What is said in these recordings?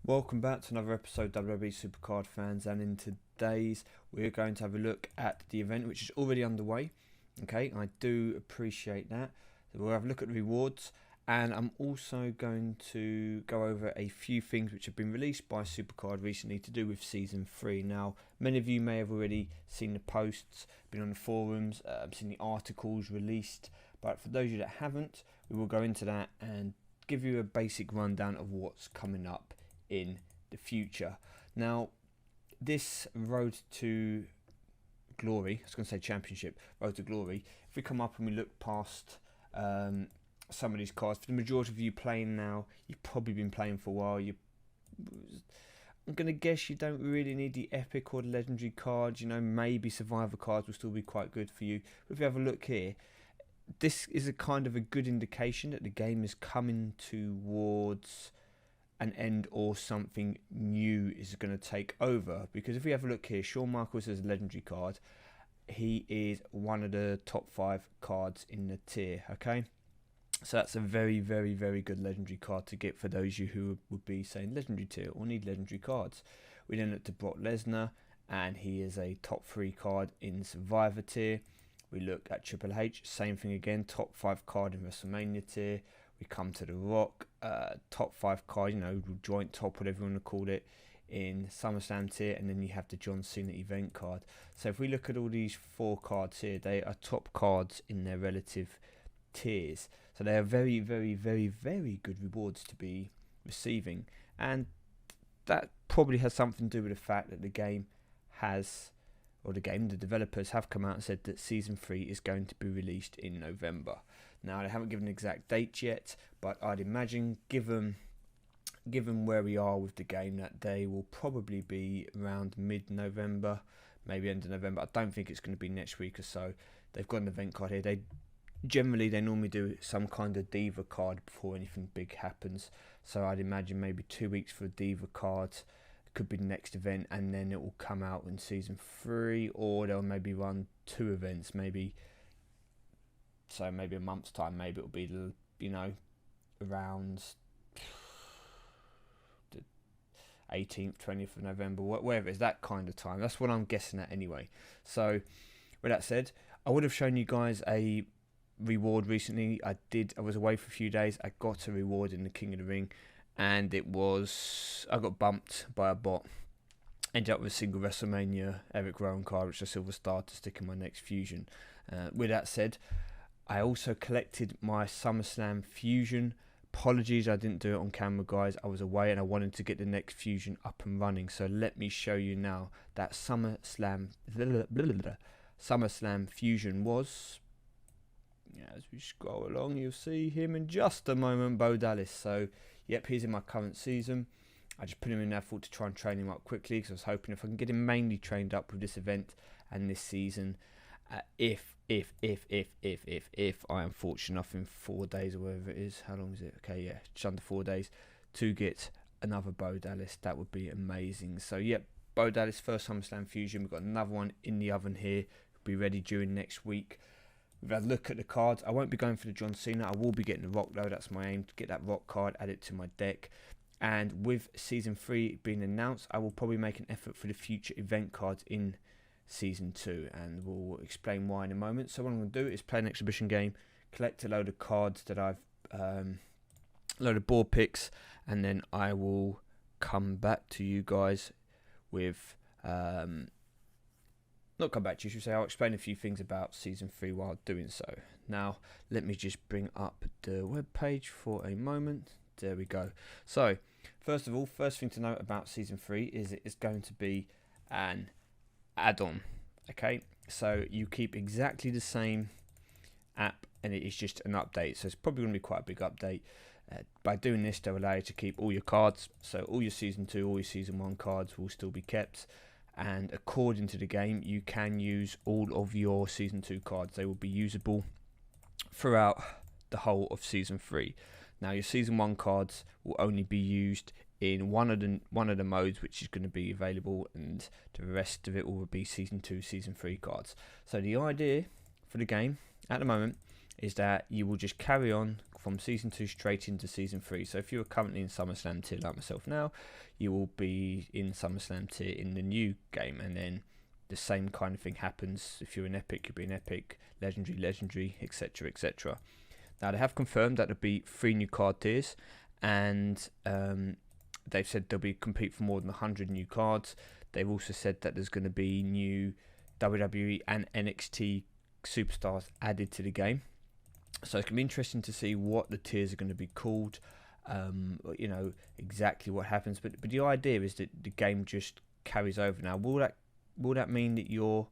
Welcome back to another episode of WWE Supercard fans, and in today's we're going to have a look at the event which is already underway. Okay, I do appreciate that. So we'll have a look at the rewards, and I'm also going to go over a few things which have been released by Supercard recently to do with Season 3. Now, many of you may have already seen the posts, been on the forums, seen the articles released, but for those of you that haven't, we will go into that and give you a basic rundown of what's coming up in the future. Now, this Road to Glory, I was going to say Championship, Road to Glory, if we come up and we look past some of these cards, for the majority of you playing now, you've probably been playing for a while, I'm going to guess you don't really need the epic or the legendary cards. You know, maybe survivor cards will still be quite good for you. But if you have a look here, this is a kind of a good indication that the game is coming towards an end, or something new is going to take over. Because if we have a look here, Shawn Michaels is a legendary card. He is one of the top 5 cards in the tier. Okay, so that's a very, very, very good legendary card to get for those of you who would be saying legendary tier or need legendary cards. We then look to Brock Lesnar, and he is a top 3 card in Survivor tier. We look at Triple H, same thing again, top 5 card in WrestleMania tier. We come to The Rock, top 5 card, you know, joint top, whatever you want to call it, in SummerSlam tier, and then you have the John Cena event card. So if we look at all these 4 cards here, they are top cards in their relative tiers. So they are very, very, very, very good rewards to be receiving. And that probably has something to do with the fact that the game has, or the developers have come out and said that Season 3 is going to be released in November. Now, they haven't given an exact date yet, but I'd imagine, given where we are with the game, that they will probably be around mid-November, maybe end of November. I don't think it's going to be next week or so. They've got an event card here. They normally do some kind of Diva card before anything big happens. So I'd imagine maybe 2 weeks for a Diva card. Could be the next event, and then it will come out in Season 3, or they'll maybe run 2 events, maybe a month's time. Maybe it'll be, you know, around the 18th, 20th of November, whatever it is, that kind of time. That's what I'm guessing at anyway. So with that said, I would have shown you guys a reward recently. I was away for a few days. I got a reward in the King of the Ring, and I got bumped by a bot. Ended up with a single WrestleMania Eric Rowan card, which is a silver star to stick in my next fusion. With that said, I also collected my SummerSlam fusion. Apologies, I didn't do it on camera, guys. I was away and I wanted to get the next fusion up and running. So let me show you now that SummerSlam fusion was. As we scroll along, you'll see him in just a moment, Bo Dallas. So, yep, he's in my current season. I just put him in there, thought to try and train him up quickly, because I was hoping if I can get him mainly trained up with this event and this season, if I am fortunate enough in 4 days or whatever it is. How long is it? Okay, yeah, just under 4 days to get another Bo Dallas. That would be amazing. So, yep, Bo Dallas first SummerSlam fusion. We've got another one in the oven here. Be ready during next week. We've had a look at the cards. I won't be going for the John Cena. I will be getting the Rock though. That's my aim, to get that Rock card, add it to my deck. And with Season 3 being announced, I will probably make an effort for the future event cards in Season 2, and we'll explain why in a moment. So what I'm going to do is play an exhibition game, collect a load of cards that I've, load of board picks, and then I will come back to you guys with, not come back to you, should say, I'll explain a few things about Season 3 while doing so. Now, let me just bring up the web page for a moment. There we go. So, first of all, first thing to note about Season 3 is it is going to be an add-on. Okay, so you keep exactly the same app, and it is just an update. So it's probably going to be quite a big update. By doing this, they'll allow you to keep all your cards. So all your Season 2, all your Season 1 cards will still be kept. And according to the game, you can use all of your Season 2 cards. They will be usable throughout the whole of Season 3. Now, your Season 1 cards will only be used in one of the modes, which is going to be available, and the rest of it will be Season 2, Season 3 cards. So the idea for the game at the moment is that you will just carry on from Season 2 straight into Season 3. So if you're currently in SummerSlam tier like myself now, you will be in SummerSlam tier in the new game, and then the same kind of thing happens. If you're in Epic, you'll be in Epic, Legendary, etc, etc. Now they have confirmed that there'll be 3 new card tiers, and they've said they'll be compete for more than 100 new cards. They've also said that there's going to be new WWE and NXT superstars added to the game. So it's going to be interesting to see what the tiers are going to be called, exactly what happens. But the idea is that the game just carries over. Now, will that mean that your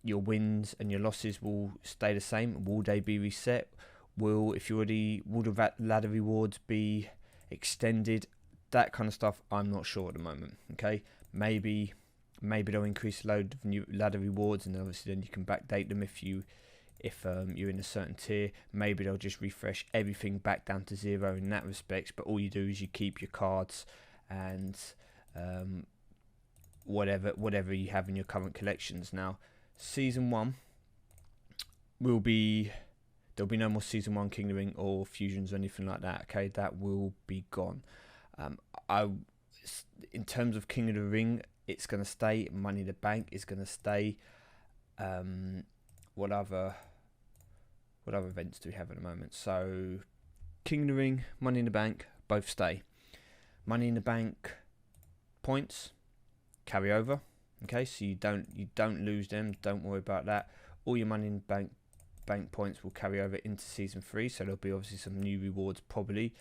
wins and your losses will stay the same? Will they be reset? Will the ladder rewards be extended? That kind of stuff, I'm not sure at the moment. Okay, maybe they'll increase a load of new ladder rewards, and obviously then you can backdate them if you're in a certain tier. Maybe they'll just refresh everything back down to 0 in that respect. But all you do is you keep your cards and whatever you have in your current collections. Now, Season 1 there'll be no more Season 1 King of the Ring or fusions or anything like that. Okay, that will be gone. In terms of King of the Ring, it's going to stay. Money in the Bank is going to stay. What other events do we have at the moment? So King of the Ring, Money in the Bank, both stay. Money in the Bank points carry over. Okay, so you don't lose them. Don't worry about that. All your Money in the Bank points will carry over into Season 3. So there'll be obviously some new rewards probably.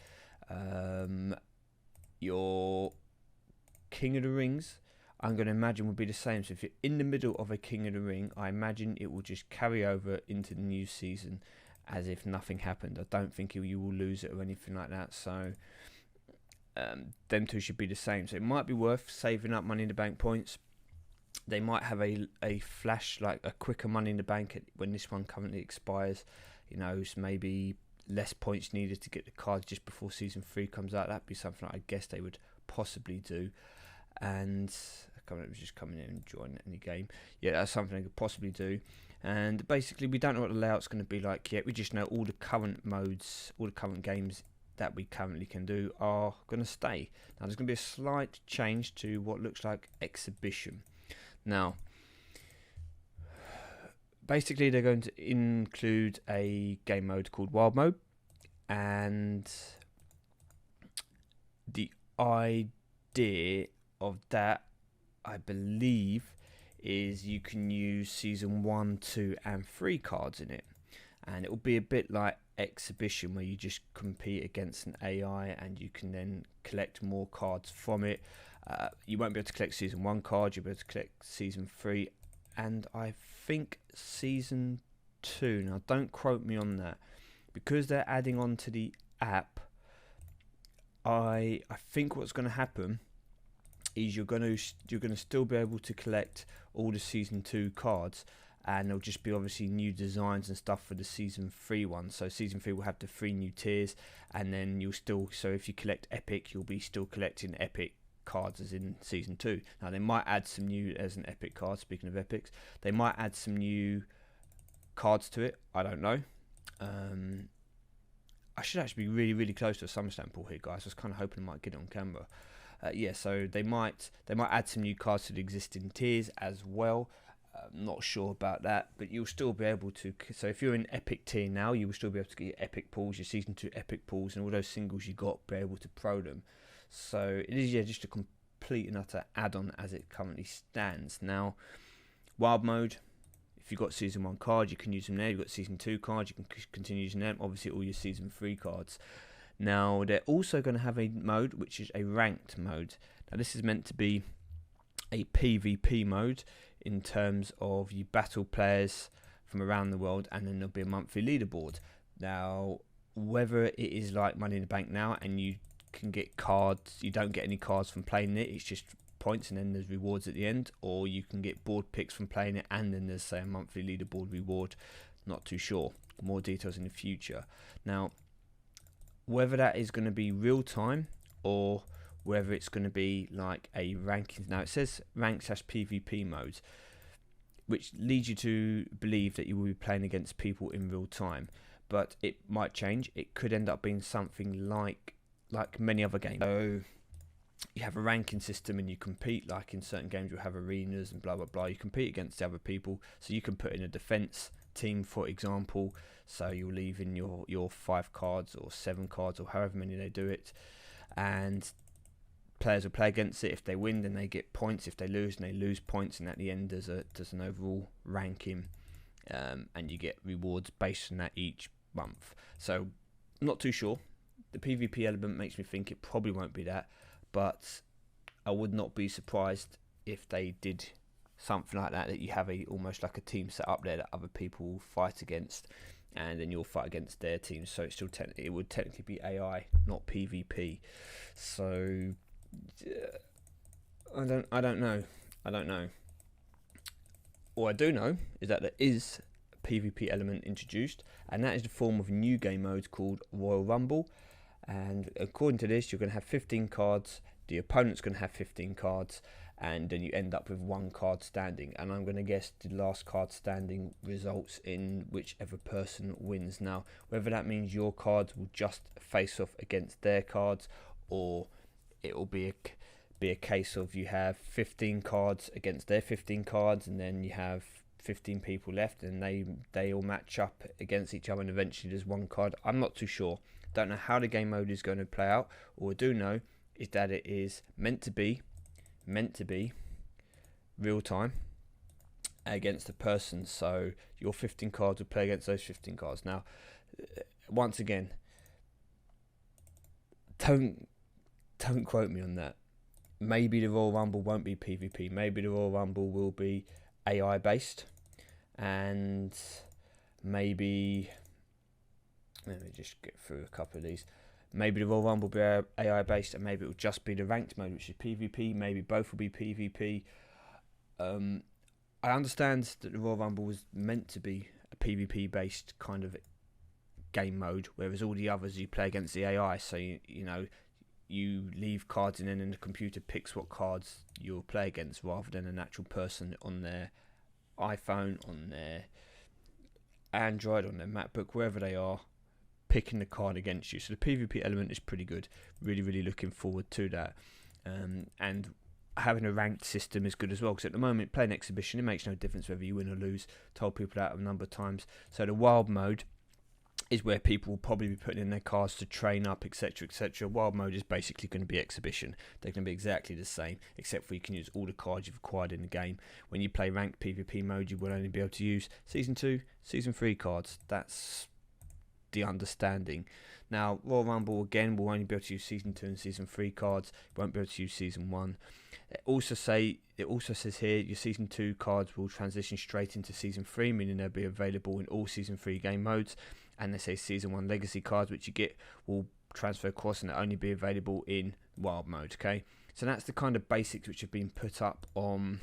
Your King of the Rings, I'm going to imagine will be the same. So if you're in the middle of a King of the Ring, I imagine it will just carry over into the new season as if nothing happened. I don't think you will lose it or anything like that. So them two should be the same. So it might be worth saving up Money in the Bank points. They might have a flash, like a quicker Money in the Bank when this one currently expires. So maybe less points needed to get the cards just before Season 3 comes out. That'd be something I guess they would possibly do. And it was just coming in and joining any game. Yeah, that's something they could possibly do. And basically, we don't know what the layout's going to be like yet. We just know all the current modes, all the current games that we currently can do are going to stay. Now, there's going to be a slight change to what looks like Exhibition. Now, basically, they're going to include a game mode called Wild Mode, and the idea of that, I believe, is you can use Season 1, 2 and 3 cards in it, and it will be a bit like Exhibition, where you just compete against an AI and you can then collect more cards from it. You won't be able to collect Season 1 cards, you'll be able to collect Season 3 and I think Season 2. Now, don't quote me on that, because they're adding on to the app. I think what's going to happen is you're going to still be able to collect all the Season 2 cards, and there'll just be obviously new designs and stuff for the Season 3 one. So Season 3 will have the 3 new tiers, and then so if you collect Epic, you'll be still collecting Epic cards as in Season 2. Now, they might add some new, as an Epic card, speaking of Epics, they might add some new cards to it. I don't know. I should actually be really, really close to a SummerSlam pool here, guys. I was kind of hoping I might get it on camera. So they might add some new cards to the existing tiers as well. Not sure about that, but you'll still be able to. So if you're in Epic tier now, you will still be able to get your Epic pools, your Season 2 Epic pools, and all those singles you got, be able to pro them. So it is just a complete and utter add-on as it currently stands. Now, Wild Mode, if you've got Season 1 cards, you can use them there. You've got Season 2 cards, you can continue using them. Obviously, all your Season 3 cards. Now, they're also going to have a mode, which is a ranked mode. Now, this is meant to be a PvP mode in terms of you battle players from around the world, and then there'll be a monthly leaderboard. Now, whether it is like Money in the Bank now, and you can get cards, you don't get any cards from playing it, it's just points and then there's rewards at the end, or you can get board picks from playing it and then there's, say, a monthly leaderboard reward. Not too sure. More details in the future. Now, whether that is going to be real time or whether it's going to be like a ranking. Now, it says rank/PvP modes, which leads you to believe that you will be playing against people in real time. but it might change. It could end up being something like many other games. So you have a ranking system and you compete, like in certain games you'll have arenas and blah blah blah. You compete against the other people, so you can put in a defense team, for example. So you'll leave in your 5 cards or 7 cards or however many they do it, and players will play against it. If they win, then they get points. If they lose, then they lose points, and at the end there's an overall ranking, and you get rewards based on that each month. So not too sure. The PvP element makes me think it probably won't be that, but I would not be surprised if they did something like that, that you have almost like a team set up there that other people will fight against, and then you'll fight against their team. So it's still it would technically be AI, not PvP. So I don't know. All I do know is that there is a PvP element introduced, and that is the form of a new game mode called Royal Rumble. And according to this, you're going to have 15 cards, the opponent's going to have 15 cards, and then you end up with 1 card standing. And I'm going to guess the last card standing results in whichever person wins. Now, whether that means your cards will just face off against their cards, or it will be a case of you have 15 cards against their 15 cards, and then you have 15 people left, and they all match up against each other, and eventually there's 1 card. I'm not too sure. Don't know how the game mode is going to play out. All I do know is that it is meant to be real time against a person. So your 15 cards will play against those 15 cards. Now, once again, don't quote me on that. Maybe the Royal Rumble won't be PvP. Maybe the Royal Rumble will be AI based, and maybe, let me just get through a couple of these. Maybe the Royal Rumble will be AI based, and maybe it will just be the ranked mode, which is PvP. Maybe both will be PvP. I understand that the Royal Rumble was meant to be a PvP based kind of game mode, whereas all the others you play against the AI. So you leave cards in, and the computer picks what cards you'll play against, rather than an actual person on their iPhone, on their Android, on their MacBook, wherever they are, picking the card against you. So the PvP element is pretty good. Really looking forward to that. And having a ranked system is good as well, because at the moment, playing exhibition, it makes no difference whether you win or lose. Told people that a number of times. So the wild mode is where people will probably be putting in their cards to train up, etc, etc. Wild mode is basically going to be exhibition. They're going to be exactly the same, except for you can use all the cards you've acquired in the game. When you play ranked PvP mode, you will only be able to use Season 2, Season 3 cards. That's the understanding. Now, Royal Rumble, again, will only be able to use Season 2 and Season 3 cards. Won't be able to use Season 1. It also says here, your Season 2 cards will transition straight into Season 3, meaning they'll be available in all Season 3 game modes. And they say Season 1 legacy cards, which you get, will transfer across, and they'll only be available in wild mode, okay? So that's the kind of basics which have been put up on,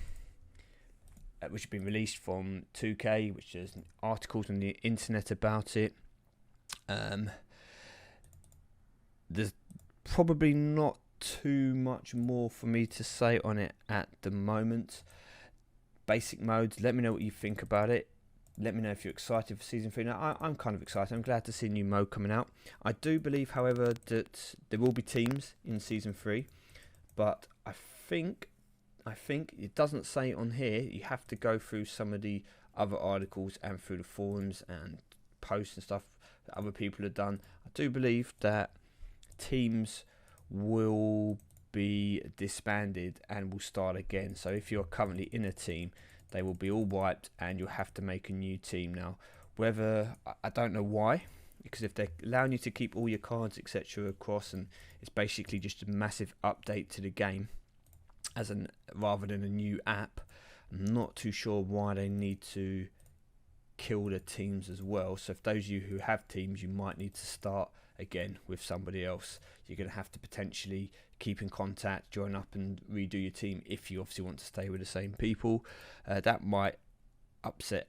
which have been released from 2K, which is articles on the internet about it. There's probably not too much more for me to say on it at the moment. Basic modes, let me know what you think about it. Let me know if you're excited for Season 3. Now, I'm kind of excited. I'm glad to see a new mode coming out. I do believe, however, that there will be teams in Season 3. But I think it doesn't say on here. You have to go through some of the other articles and through the forums and posts and stuff that other people have done. I do believe that teams will be disbanded and will start again. So if you're currently in a team, they will be all wiped, and you'll have to make a new team. Now, whether, I don't know why, because if they're allowing you to keep all your cards, etc., across, and it's basically just a massive update to the game, rather than a new app, I'm not too sure why they need to kill the teams as well. So if those of you who have teams, you might need to start again with somebody else. You're going to have to potentially keep in contact, join up and redo your team if you obviously want to stay with the same people. That might upset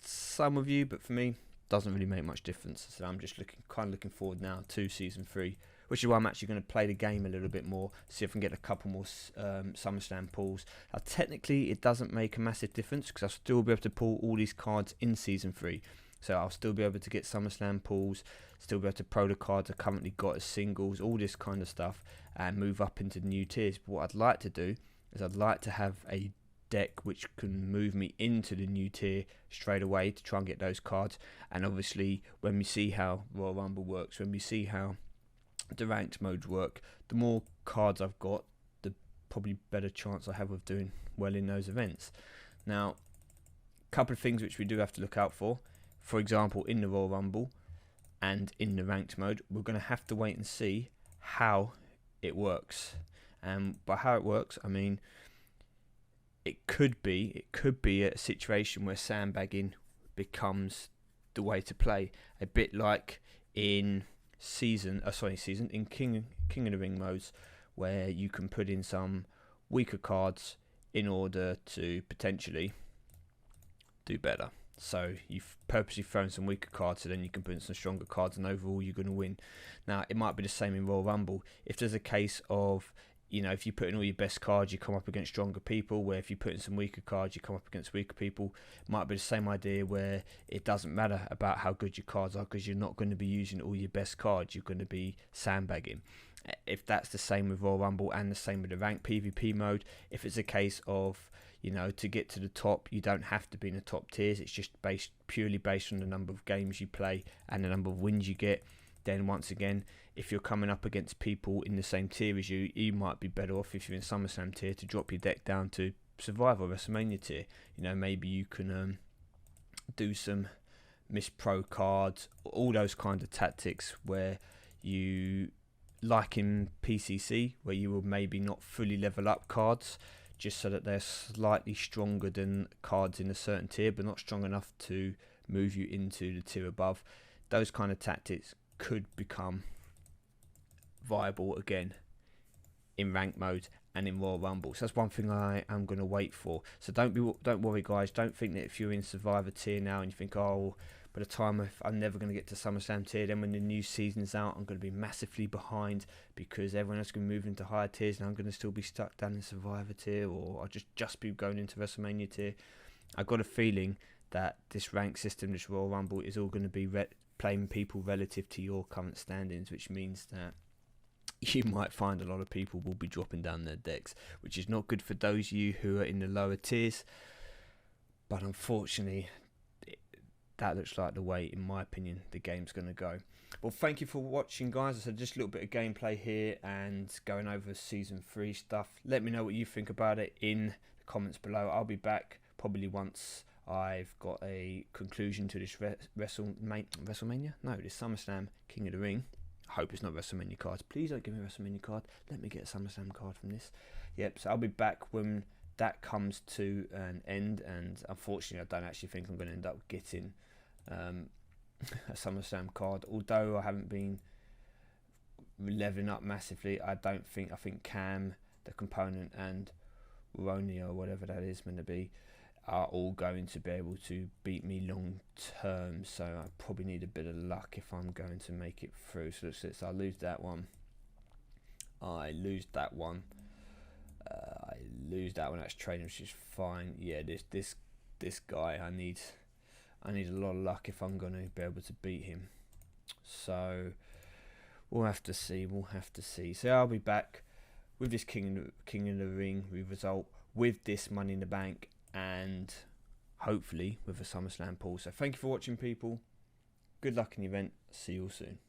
some of you, but for me, doesn't really make much difference. So I'm just looking forward now to Season 3, which is why I'm actually going to play the game a little bit more, see if I can get a couple more SummerSlam pulls. Now, technically, it doesn't make a massive difference, because I'll still be able to pull all these cards in Season 3. So I'll still be able to get SummerSlam pulls, still be able to pro the cards I currently got as singles, all this kind of stuff, and move up into the new tiers. But what I'd like to do is I'd like to have a deck which can move me into the new tier straight away to try and get those cards. And obviously when we see how Royal Rumble works, when we see how the ranked modes work, the more cards I've got, the probably better chance I have of doing well in those events. Now, a couple of things which we do have to look out for. For example, in the Royal Rumble and in the ranked mode, we're going to have to wait and see how it works. And by how it works, I mean it could be a situation where sandbagging becomes the way to play, a bit like in King of the Ring modes, where you can put in some weaker cards in order to potentially do better. So you've purposely thrown some weaker cards so then you can put in some stronger cards, and overall you're going to win. Now it might be the same in Royal Rumble. If there's a case of, you know, if you put in all your best cards, you come up against stronger people, where if you put in some weaker cards, you come up against weaker people. It might be the same idea where it doesn't matter about how good your cards are, because you're not going to be using all your best cards, you're going to be sandbagging. If that's the same with Royal Rumble and the same with the ranked PvP mode, if it's a case of, you know, to get to the top, you don't have to be in the top tiers, it's just purely based on the number of games you play and the number of wins you get, then once again, if you're coming up against people in the same tier as you, you might be better off, if you're in SummerSlam tier, to drop your deck down to Survivor WrestleMania tier. You know, maybe you can do some miss pro cards, all those kind of tactics where you, like in PCC, where you will maybe not fully level up cards, just so that they're slightly stronger than cards in a certain tier, but not strong enough to move you into the tier above. Those kind of tactics could become viable again in ranked mode and in Royal Rumble. So that's one thing I am going to wait for. So don't worry, guys. Don't think that if you're in Survivor tier now and you think, oh, by the time I'm never going to get to SummerSlam tier, then when the new season's out, I'm going to be massively behind because everyone else can move into higher tiers and I'm going to still be stuck down in Survivor tier, or I'll just be going into WrestleMania tier. I've got a feeling that this rank system, this Royal Rumble, is all going to be playing people relative to your current standings, which means that you might find a lot of people will be dropping down their decks, which is not good for those of you who are in the lower tiers. But unfortunately, that looks like the way, in my opinion, the game's going to go. Well, thank you for watching, guys. I said just a little bit of gameplay here and going over Season 3 stuff. Let me know what you think about it in the comments below. I'll be back probably once I've got a conclusion to this WrestleMania? No, this SummerSlam King of the Ring. I hope it's not WrestleMania cards. Please don't give me a WrestleMania card. Let me get a SummerSlam card from this. Yep, so I'll be back when that comes to an end, and unfortunately I don't actually think I'm going to end up getting a SummerSlam card, although I haven't been leveling up massively. I think Cam, the component, and Ronia, or whatever that is meant to be, are all going to be able to beat me long term, so I probably need a bit of luck if I'm going to make it through. So I lose that one, I lose that one, that's training, which is fine. Yeah, this guy, I need a lot of luck if I'm going to be able to beat him. So we'll have to see. So I'll be back with this King of the Ring result, with this Money in the Bank, and hopefully with a SummerSlam pull. So thank you for watching, people. Good luck in the event. See you all soon.